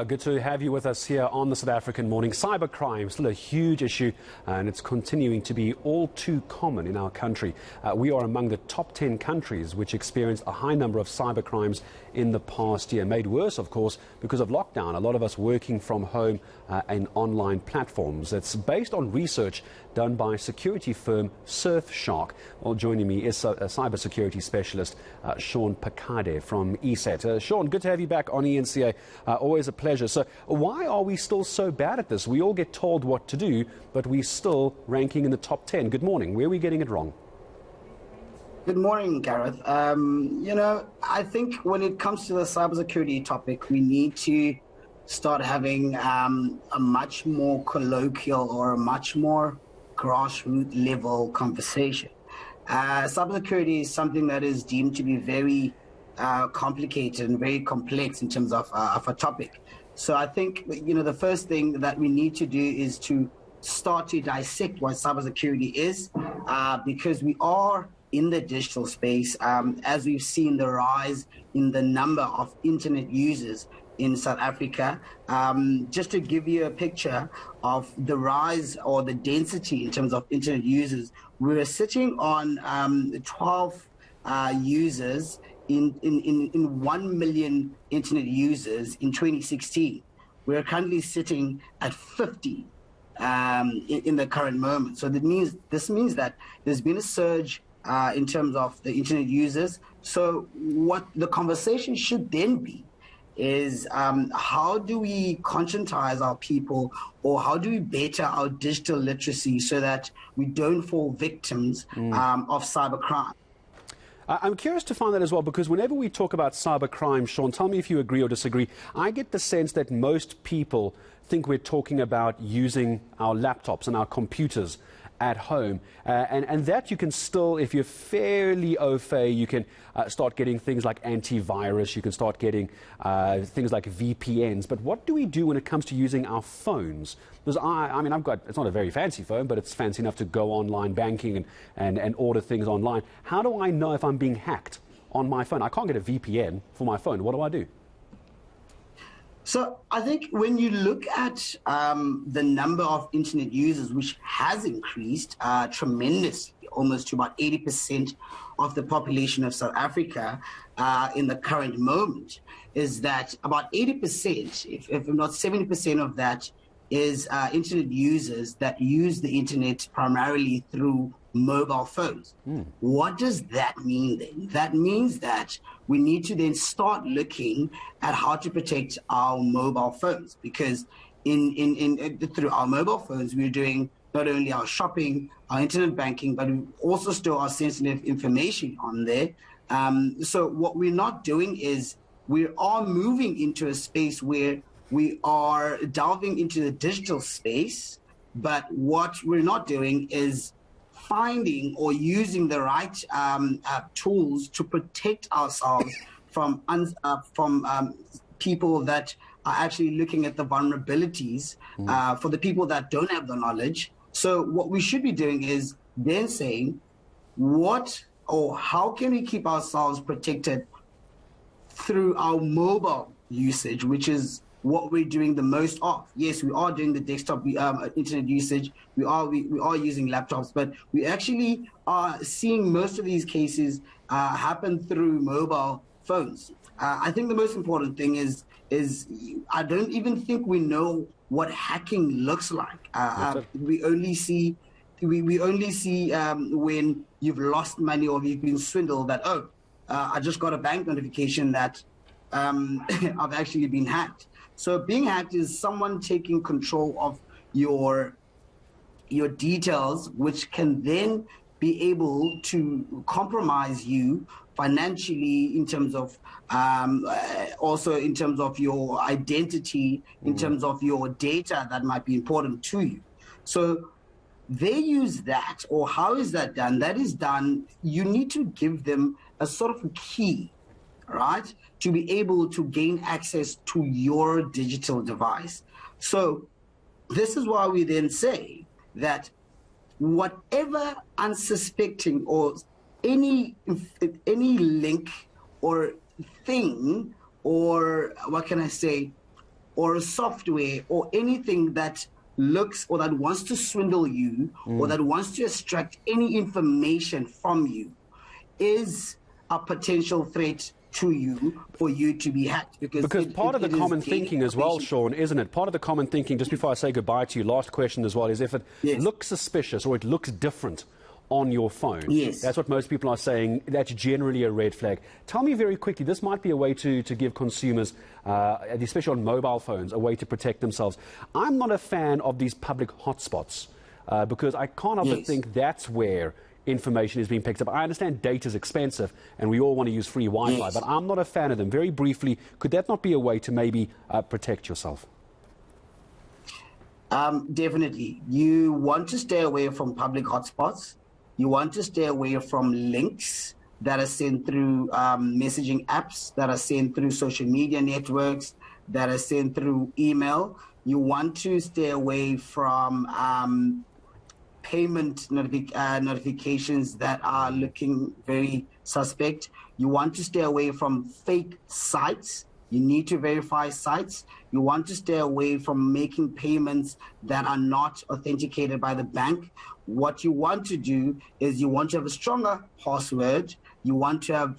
Good to have you with us here on the South African Morning. Cybercrime, still a huge issue, and it's continuing to be all too common in our country. We are among the top 10 countries which experienced a high number of cybercrimes in the past year. Made worse, of course, because of lockdown. A lot of us working from home and online platforms. It's based on research done by security firm Surfshark. Well, joining me is a cybersecurity specialist, Shaun Pakade from ESET. Shaun, good to have you back on eNCA. Always a pleasure. So why are we still so bad at this? We all get told what to do, but we're still ranking in the top 10. Good morning. Where are we getting it wrong? Good morning, Gareth. I think when it comes to the cybersecurity topic, we need to start having a much more colloquial or a much more grassroots level conversation. Cybersecurity is something that is deemed to be very complicated and very complex in terms of a topic. So I think, the first thing that we need to do is to start to dissect what cybersecurity is, because we are in the digital space, as we've seen the rise in the number of internet users in South Africa. Just to give you a picture of the rise or the density in terms of internet users, we're sitting on 12 users in 1 million internet users in 2016. We're currently sitting at 50 in the current moment. So this means that there's been a surge in terms of the internet users. So what the conversation should then be is how do we conscientize our people, or how do we better our digital literacy so that we don't fall victims of cybercrime? I'm curious to find that as well, because whenever we talk about cybercrime, Shaun, tell me if you agree or disagree. I get the sense that most people think we're talking about using our laptops and our computers at home, and that you can still, if you're fairly au fait, you can start getting things like antivirus, you can start getting things like VPNs. But what do we do when it comes to using our phones? Because I've got, it's not a very fancy phone, but it's fancy enough to go online banking and order things online. How do I know if I'm being hacked on my phone? I can't get a VPN for my phone. What do I do? So I think when you look at the number of internet users, which has increased tremendously, almost to about 80% of the population of South Africa in the current moment, is that about 80%, if not 70% of that, is internet users that use the internet primarily through mobile phones. What does that mean then? That means that we need to then start looking at how to protect our mobile phones, because through our mobile phones, we're doing not only our shopping, our internet banking, but we also store our sensitive information on there. So what we're not doing is we are moving into a space where we are delving into the digital space, but what we're not doing is finding or using the right tools to protect ourselves from people that are actually looking at the vulnerabilities for the people that don't have the knowledge. So what we should be doing is then saying how can we keep ourselves protected through our mobile usage, which is what we're doing the most of. Yes, we are doing the desktop internet usage. We are using laptops, but we actually are seeing most of these cases happen through mobile phones. I think the most important thing is I don't even think we know what hacking looks like. We only see when you've lost money or you've been swindled that, I just got a bank notification that I've actually been hacked. So being hacked is someone taking control of your details, which can then be able to compromise you financially in terms of also in terms of your identity, in terms of your data that might be important to you. So they use that, or how is that done? That is done, you need to give them a sort of key, right, to be able to gain access to your digital device. So this is why we then say that whatever unsuspecting or any link or thing, or what can I say, or a software or anything that looks or that wants to swindle you or that wants to extract any information from you is a potential threat to you for you to be hacked. Because part of the common thinking as well, Shaun, isn't it? Part of the common thinking, just before I say goodbye to you, last question as well, is if it looks suspicious or it looks different on your phone. Yes. That's what most people are saying. That's generally a red flag. Tell me very quickly, this might be a way to give consumers, especially on mobile phones, a way to protect themselves. I'm not a fan of these public hotspots because I can't help but think that's where information is being picked up. I understand data is expensive and we all want to use free Wi-Fi, but I'm not a fan of them. Very briefly, could that not be a way to maybe protect yourself? Definitely. You want to stay away from public hotspots. You want to stay away from links that are sent through messaging apps, that are sent through social media networks, that are sent through email. You want to stay away from payment notifications that are looking very suspect. You want to stay away from fake sites. You need to verify sites. You want to stay away from making payments that are not authenticated by the bank. What you want to do is you want to have a stronger password. You want to have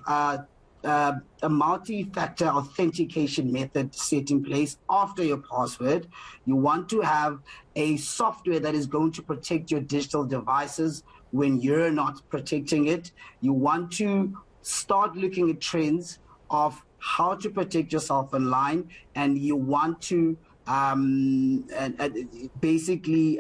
a multi-factor authentication method set in place after your password. You want to have a software that is going to protect your digital devices when you're not protecting it. You want to start looking at trends of how to protect yourself online, and you want to basically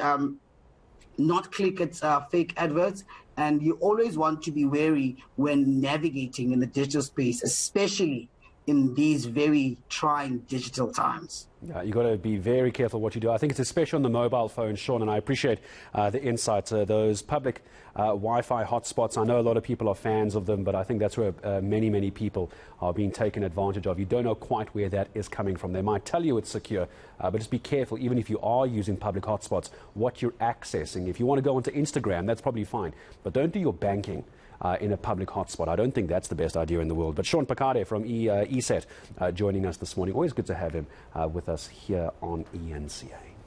not click at fake adverts. And you always want to be wary when navigating in the digital space, especially in these very trying digital times. Yeah, you've got to be very careful what you do. I think it's especially on the mobile phone, Shaun, and I appreciate the insights. Those public Wi-Fi hotspots, I know a lot of people are fans of them, but I think that's where many, many people are being taken advantage of. You don't know quite where that is coming from. They might tell you it's secure, but just be careful, even if you are using public hotspots, what you're accessing. If you want to go onto Instagram, that's probably fine, but don't do your banking in a public hotspot. I don't think that's the best idea in the world. But Shaun Pakade from ESET joining us this morning. Always good to have him with us here on eNCA.